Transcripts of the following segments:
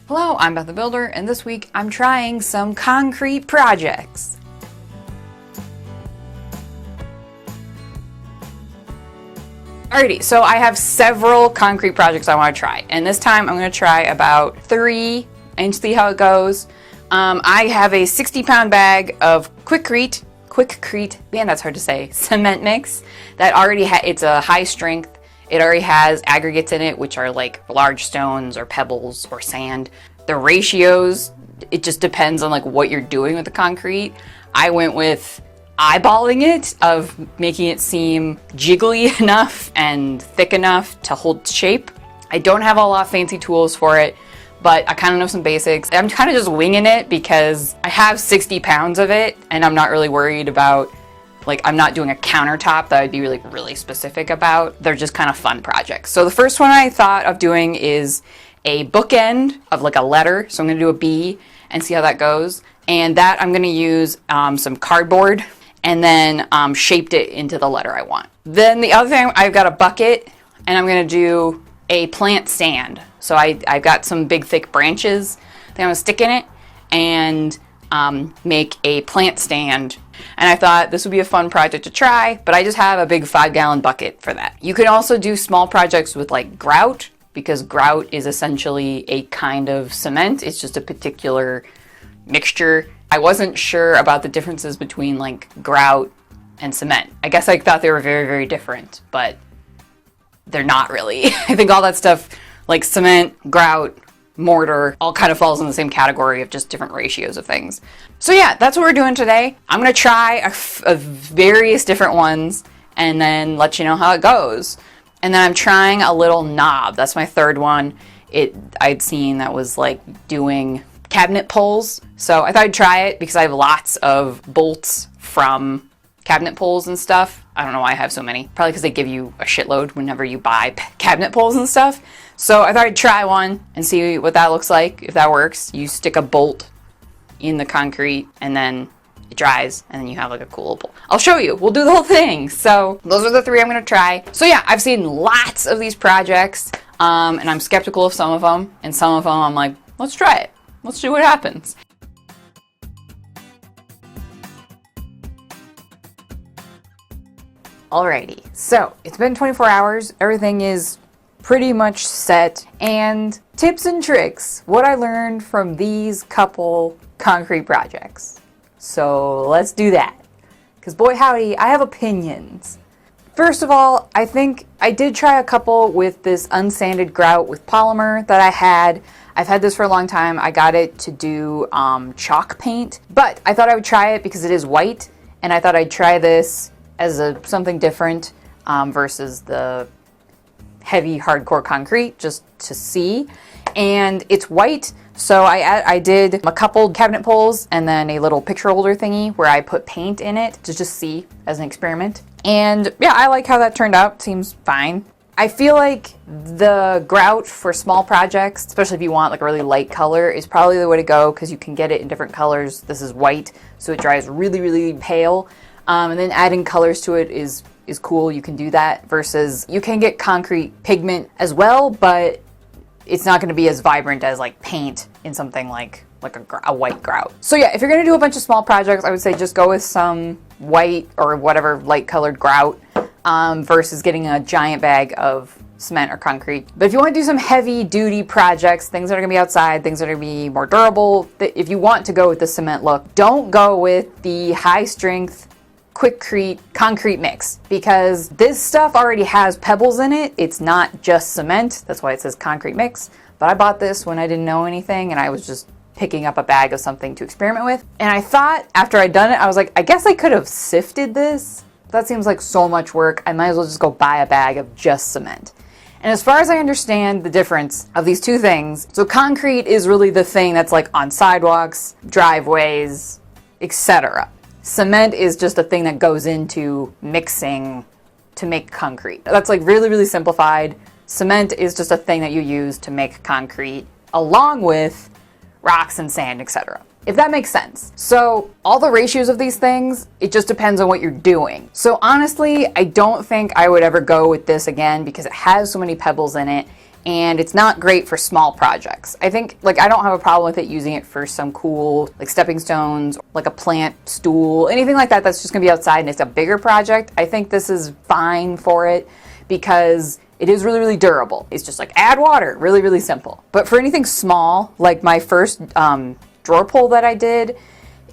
Hello, I'm Beth the Builder, and this week I'm trying some concrete projects. Alrighty, so I have several concrete projects I want to try, and this time I'm going to try about 3 and see how it goes. I have a 60-pound bag of Quikrete, man, that's hard to say, cement mix that already it's a high strength. It already has aggregates in it, which are like large stones or pebbles or sand. The ratios, it just depends on like what you're doing with the concrete. I went with eyeballing it, of making it seem jiggly enough and thick enough to hold shape. I don't have a lot of fancy tools for it, but I kind of know some basics. I'm kind of just winging it because I have 60 pounds of it and I'm not really worried about, like, I'm not doing a countertop that I'd be really specific about. They're just kind of fun projects. So the first one I thought of doing is a bookend of like a letter. So I'm gonna do a B and see how that goes. And that I'm gonna use some cardboard and then shaped it into the letter I want. Then the other thing, I've got a bucket and I'm gonna do a plant stand. So I've got some big thick branches that I'm gonna stick in it and make a plant stand. And I thought this would be a fun project to try, but I just have a big 5-gallon bucket for that. You can also do small projects with like grout, because grout is essentially a kind of cement. It's just a particular mixture. I wasn't sure about the differences between like grout and cement. I guess I thought they were very different, but they're not really. I think all that stuff like cement, grout, mortar, all kind of falls in the same category of just different ratios of things. So yeah, that's what we're doing today. I'm gonna try a various different ones and then let you know how it goes. And then I'm trying a little knob. That's my third one. I'd seen that was like doing cabinet pulls. So I thought I'd try it because I have lots of bolts from cabinet pulls and stuff. I don't know why I have so many. Probably because they give you a shitload whenever you buy cabinet pulls and stuff. So I thought I'd try one and see what that looks like, if that works. You stick a bolt in the concrete and then it dries and then you have like a cool bolt. I'll show you. We'll do the whole thing. So those are the 3 I'm going to try. So yeah, I've seen lots of these projects and I'm skeptical of some of them. And some of them I'm like, let's try it. Let's see what happens. Alrighty, so it's been 24 hours. Everything is pretty much set. And tips and tricks, what I learned from these couple concrete projects. So let's do that. Because boy howdy, I have opinions. First of all, I think I did try a couple with this unsanded grout with polymer that I had. I've had this for a long time. I got it to do chalk paint, but I thought I would try it because it is white, and I thought I'd try this as something different versus the heavy hardcore concrete, just to see. And it's white, so I did a couple cabinet pulls and then a little picture holder thingy where I put paint in it to just see as an experiment. And yeah, I like how that turned out. Seems fine. I feel like the grout for small projects, especially if you want like a really light color, is probably the way to go because you can get it in different colors. This is white, so it dries really pale. And then adding colors to it is cool. You can do that versus you can get concrete pigment as well, but it's not going to be as vibrant as like paint in something like a white grout. So yeah, if you're going to do a bunch of small projects, I would say just go with some white or whatever light colored grout versus getting a giant bag of cement or concrete. But if you want to do some heavy duty projects, things that are going to be outside, things that are going to be more durable, if you want to go with the cement look, don't go with the high strength Quikrete concrete mix, because this stuff already has pebbles in it. It's not just cement. That's why it says concrete mix. But I bought this when I didn't know anything and I was just picking up a bag of something to experiment with. And I thought after I'd done it, I was like, I guess I could have sifted this. That seems like so much work. I might as well just go buy a bag of just cement. And as far as I understand the difference of these two things, so concrete is really the thing that's like on sidewalks, driveways, etc. Cement is just a thing that goes into mixing to make concrete. That's like really simplified. Cement is just a thing that you use to make concrete along with rocks and sand, etc. If that makes sense. So all the ratios of these things, it just depends on what you're doing. So honestly, I don't think I would ever go with this again because it has so many pebbles in it and it's not great for small projects. I think, like, I don't have a problem with it using it for some cool, like, stepping stones, like a plant stool, anything like that that's just gonna be outside and it's a bigger project. I think this is fine for it because it is really, really durable. It's just like add water, really, really simple. But for anything small, like my first drawer pull that I did,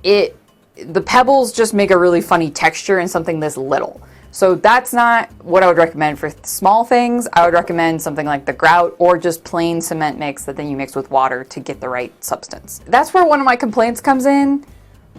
the pebbles just make a really funny texture in something this little. So that's not what I would recommend for small things. I would recommend something like the grout or just plain cement mix that then you mix with water to get the right substance. That's where one of my complaints comes in.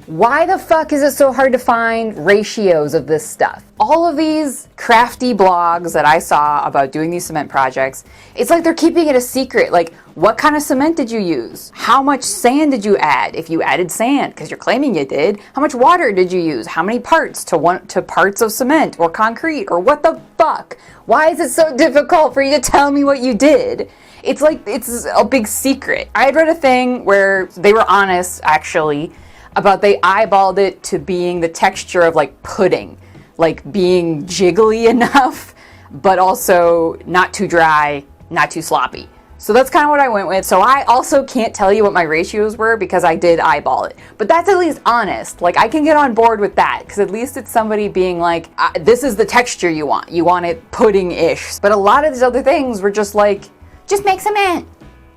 Why the fuck is it so hard to find ratios of this stuff? All of these crafty blogs that I saw about doing these cement projects, it's like they're keeping it a secret. Like, what kind of cement did you use? How much sand did you add? If you added sand, because you're claiming you did, how much water did you use? How many parts to parts of cement or concrete, or what the fuck? Why is it so difficult for you to tell me what you did? It's like, it's a big secret. I had read a thing where they were honest, actually, about they eyeballed it to being the texture of like pudding, like being jiggly enough, but also not too dry, not too sloppy. So that's kind of what I went with. So I also can't tell you what my ratios were because I did eyeball it. But that's at least honest. Like, I can get on board with that because at least it's somebody being like, this is the texture you want. You want it pudding-ish. But a lot of these other things were just like, just make cement.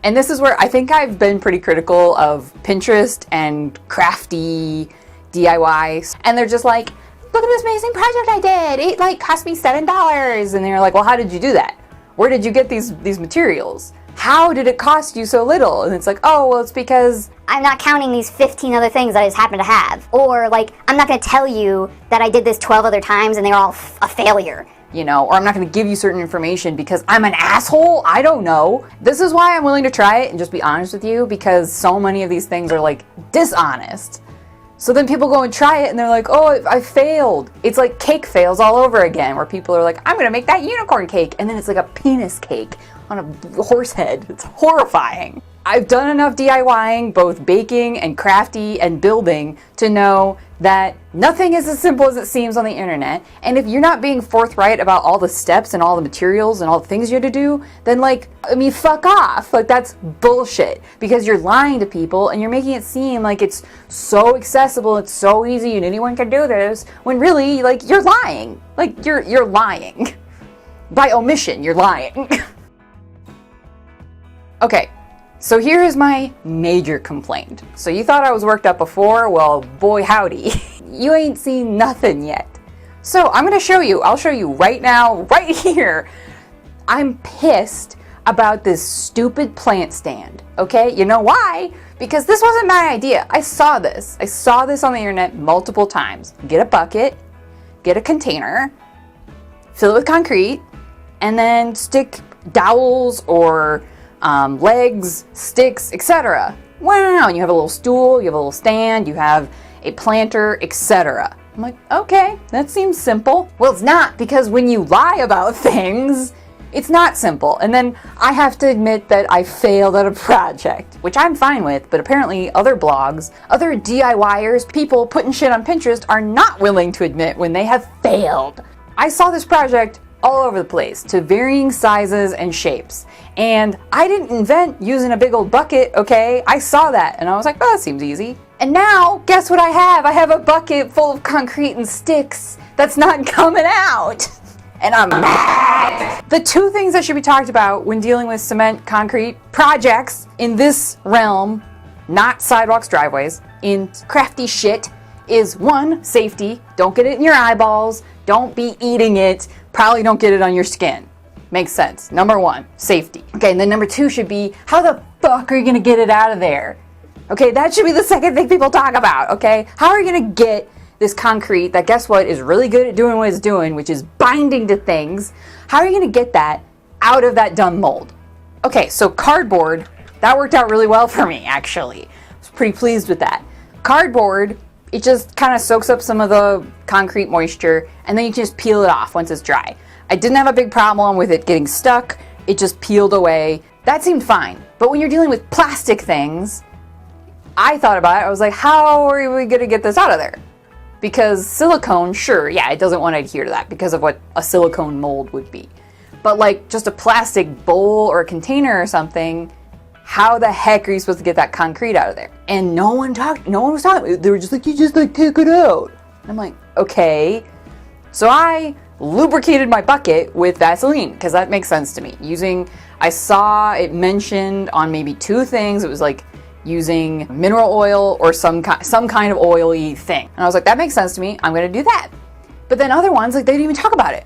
And this is where I think I've been pretty critical of Pinterest and crafty DIY. And they're just like, look at this amazing project I did. It like cost me $7. And they're like, well, how did you do that? Where did you get these materials? How did it cost you so little? And it's like, oh, well, it's because I'm not counting these 15 other things that I just happen to have. Or like, I'm not going to tell you that I did this 12 other times and they're all a failure. You know, or I'm not going to give you certain information because I'm an asshole. I don't know. This is why I'm willing to try it and just be honest with you, because so many of these things are like dishonest. So then people go and try it and they're like, oh, I failed. It's like cake fails all over again, where people are like, I'm going to make that unicorn cake. And then it's like a penis cake on a horse head. It's horrifying. I've done enough DIYing, both baking and crafty and building, to know that nothing is as simple as it seems on the internet. And if you're not being forthright about all the steps and all the materials and all the things you have to do, then like, I mean, fuck off. Like, that's bullshit, because you're lying to people and you're making it seem like it's so accessible, it's so easy and anyone can do this, when really, like, you're lying. Like, you're lying. By omission, you're lying. Okay. So here is my major complaint. So you thought I was worked up before? Well, boy howdy. You ain't seen nothing yet. So I'm gonna show you. I'll show you right now, right here. I'm pissed about this stupid plant stand, okay? You know why? Because this wasn't my idea. I saw this. I saw this on the internet multiple times. Get a bucket, get a container, fill it with concrete, and then stick dowels or legs, sticks, etc. Wow, and you have a little stool, you have a little stand, you have a planter, etc. I'm like, okay, that seems simple. Well, it's not, because when you lie about things, it's not simple. And then I have to admit that I failed at a project, which I'm fine with, but apparently other blogs, other DIYers, people putting shit on Pinterest are not willing to admit when they have failed. I saw this project all over the place, to varying sizes and shapes. And I didn't invent using a big old bucket, okay? I saw that and I was like, oh, that seems easy. And now, guess what I have? I have a bucket full of concrete and sticks that's not coming out. And I'm mad. The two things that should be talked about when dealing with cement, concrete projects in this realm, not sidewalks, driveways, in crafty shit, is one, safety. Don't get it in your eyeballs. Don't be eating it. Probably don't get it on your skin. Makes sense. Number one, safety. Okay, and then number two should be, how the fuck are you gonna get it out of there? Okay, that should be the second thing people talk about, okay? How are you gonna get this concrete that, guess what, is really good at doing what it's doing, which is binding to things? How are you gonna get that out of that dumb mold? Okay, so cardboard, that worked out really well for me, actually. I was pretty pleased with that. Cardboard, it just kind of soaks up some of the concrete moisture, and then you can just peel it off once it's dry. I didn't have a big problem with it getting stuck. It just peeled away. That seemed fine. But when you're dealing with plastic things, I thought about it. I was like, how are we going to get this out of there? Because silicone, sure, yeah, it doesn't want to adhere to that because of what a silicone mold would be. But like just a plastic bowl or a container or something, how the heck are you supposed to get that concrete out of there? And no one was talking. They were just like, you just like take it out. And I'm like, okay. So I lubricated my bucket with Vaseline because that makes sense to me. I saw it mentioned on maybe 2 things. It was like using mineral oil or some kind of oily thing. And I was like, that makes sense to me. I'm going to do that. But then other ones, like they didn't even talk about it.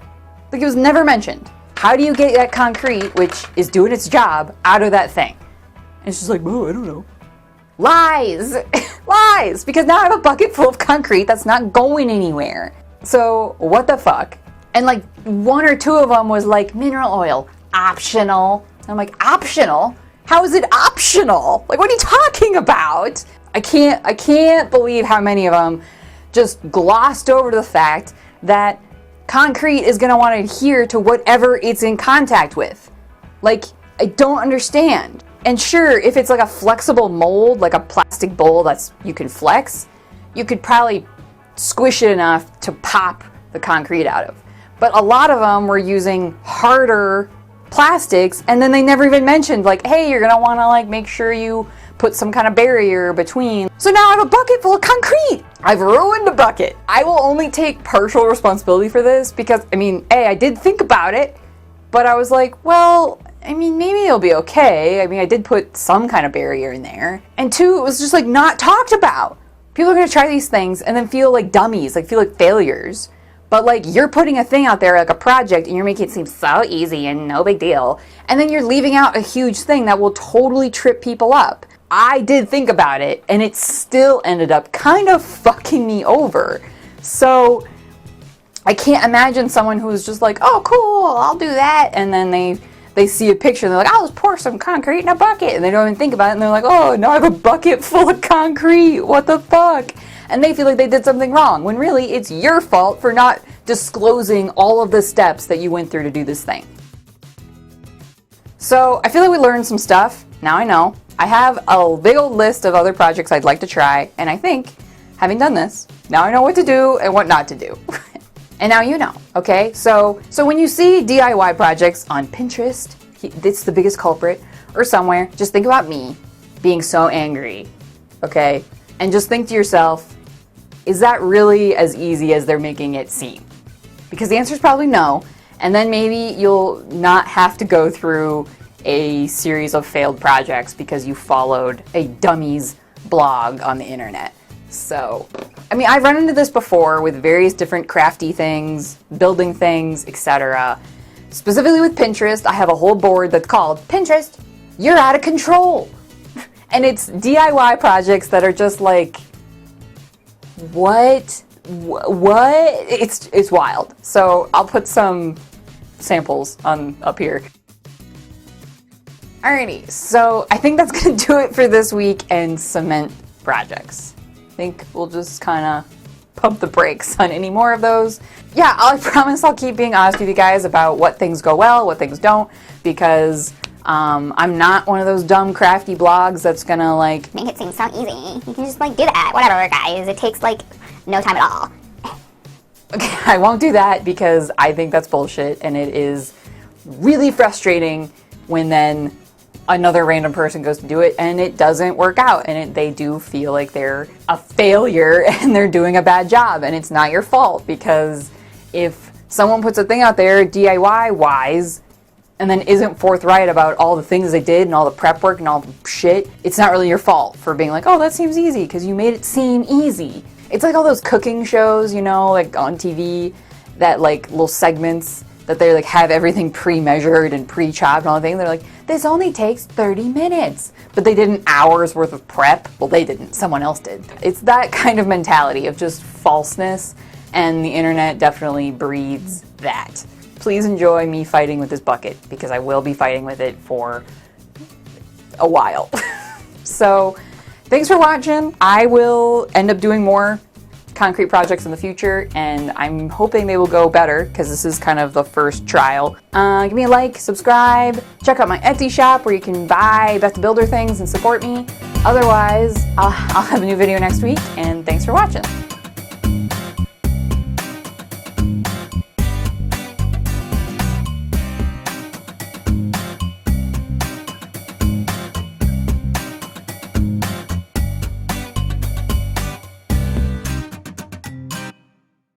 Like it was never mentioned. How do you get that concrete, which is doing its job, out of that thing? And it's just like, oh, I don't know. Lies! Lies! Because now I have a bucket full of concrete that's not going anywhere. So what the fuck? And like 1 or 2 of them was like mineral oil, optional. I'm like, optional? How is it optional? Like, what are you talking about? I can't believe how many of them just glossed over the fact that concrete is going to want to adhere to whatever it's in contact with. Like, I don't understand. And sure, if it's like a flexible mold, like a plastic bowl that's you can flex, you could probably squish it enough to pop the concrete out of. But a lot of them were using harder plastics, and then they never even mentioned like, hey, you're gonna want to like make sure you put some kind of barrier between. So now I have a bucket full of concrete. I've ruined a bucket. I will only take partial responsibility for this because, I mean, A, I did think about it, but I was like, well, I mean, maybe it'll be okay. I mean, I did put some kind of barrier in there. And 2, it was just like not talked about. People are gonna try these things and then feel like dummies, like feel like failures. But like you're putting a thing out there like a project and you're making it seem so easy and no big deal. And then you're leaving out a huge thing that will totally trip people up. I did think about it and it still ended up kind of fucking me over. So I can't imagine someone who's just like, oh cool, I'll do that. And then they see a picture and they're like, I'll just pour some concrete in a bucket. And they don't even think about it and they're like, oh, now I have a bucket full of concrete. What the fuck? And they feel like they did something wrong, when really it's your fault for not disclosing all of the steps that you went through to do this thing. So I feel like we learned some stuff. Now I know. I have a big old list of other projects I'd like to try, and I think, having done this, now I know what to do and what not to do. And now you know, okay? So when you see DIY projects on Pinterest, it's the biggest culprit, or somewhere, just think about me being so angry, okay? And just think to yourself, is that really as easy as they're making it seem? Because the answer is probably no, and then maybe you'll not have to go through a series of failed projects because you followed a dummies blog on the internet. So, I mean, I've run into this before with various different crafty things, building things, etc. Specifically with Pinterest, I have a whole board that's called Pinterest, You're Out of Control. And it's DIY projects that are just like, what? It's wild. So I'll put some samples up here. Alrighty, so I think that's gonna do it for this week and cement projects. I think we'll just kind of pump the brakes on any more of those. Yeah, I promise I'll keep being honest with you guys about what things go well, what things don't, because I'm not one of those dumb crafty blogs that's gonna like make it seem so easy. You can just like do that. Whatever, guys. It takes like no time at all. Okay, I won't do that because I think that's bullshit, and it is really frustrating when then another random person goes to do it and it doesn't work out, and they do feel like they're a failure and they're doing a bad job, and it's not your fault, because if someone puts a thing out there DIY wise and then isn't forthright about all the things they did and all the prep work and all the shit, it's not really your fault for being like, oh, that seems easy, because you made it seem easy. It's like all those cooking shows, you know, like on TV, that like little segments that they like have everything pre-measured and pre-chopped and all the things. They're like, this only takes 30 minutes. But they did an hour's worth of prep. Well, they didn't. Someone else did. It's that kind of mentality of just falseness, and the internet definitely breeds that. Please enjoy me fighting with this bucket, because I will be fighting with it for a while. So, thanks for watching. I will end up doing more concrete projects in the future, and I'm hoping they will go better, because this is kind of the first trial. Give me a like, subscribe, check out my Etsy shop where you can buy Beth the Builder things and support me. Otherwise, I'll have a new video next week, and thanks for watching.